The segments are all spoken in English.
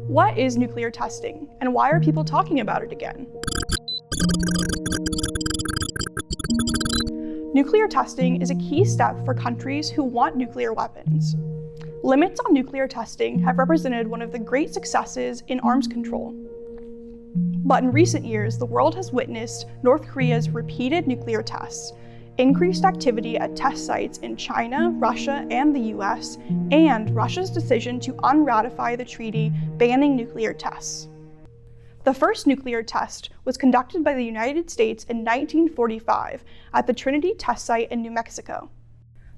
What is nuclear testing, and why are people talking about it again? Nuclear testing is a key step for countries who want nuclear weapons. Limits on nuclear testing have represented one of the great successes in arms control. But in recent years, the world has witnessed North Korea's repeated nuclear tests, increased activity at test sites in China, Russia, and the US, and Russia's decision to unratify the treaty banning nuclear tests. The first nuclear test was conducted by the United States in 1945 at the Trinity test site in New Mexico.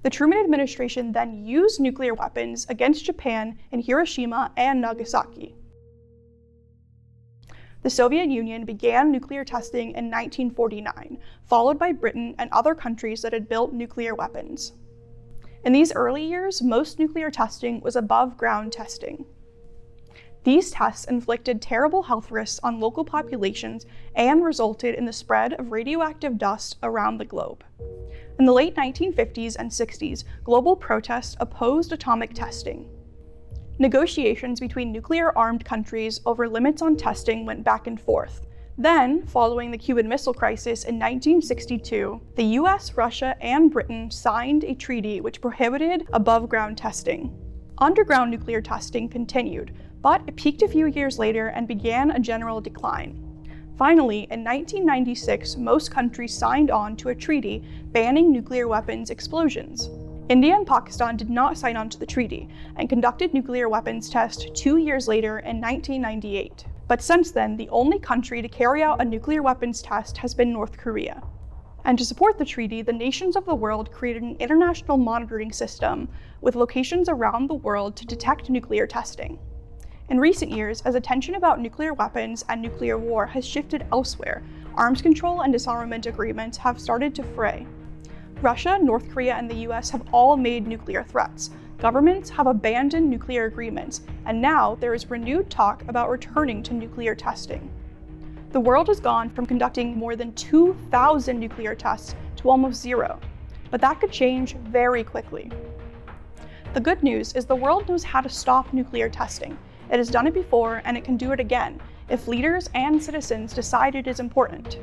The Truman administration then used nuclear weapons against Japan in Hiroshima and Nagasaki. The Soviet Union began nuclear testing in 1949, followed by Britain and other countries that had built nuclear weapons. In these early years, most nuclear testing was above-ground testing. These tests inflicted terrible health risks on local populations and resulted in the spread of radioactive dust around the globe. In the late 1950s and 60s, global protests opposed atomic testing. Negotiations between nuclear-armed countries over limits on testing went back and forth. Then, following the Cuban Missile Crisis in 1962, the US, Russia, and Britain signed a treaty which prohibited above-ground testing. Underground nuclear testing continued, but it peaked a few years later and began a general decline. Finally, in 1996, most countries signed on to a treaty banning nuclear weapons explosions. India and Pakistan did not sign on to the treaty and conducted nuclear weapons tests 2 years later in 1998. But since then, the only country to carry out a nuclear weapons test has been North Korea. And to support the treaty, the nations of the world created an international monitoring system with locations around the world to detect nuclear testing. In recent years, as attention about nuclear weapons and nuclear war has shifted elsewhere, arms control and disarmament agreements have started to fray. Russia, North Korea, and the US have all made nuclear threats. Governments have abandoned nuclear agreements, and now there is renewed talk about returning to nuclear testing. The world has gone from conducting more than 2,000 nuclear tests to almost zero, but that could change very quickly. The good news is the world knows how to stop nuclear testing. It has done it before, and it can do it again if leaders and citizens decide it is important.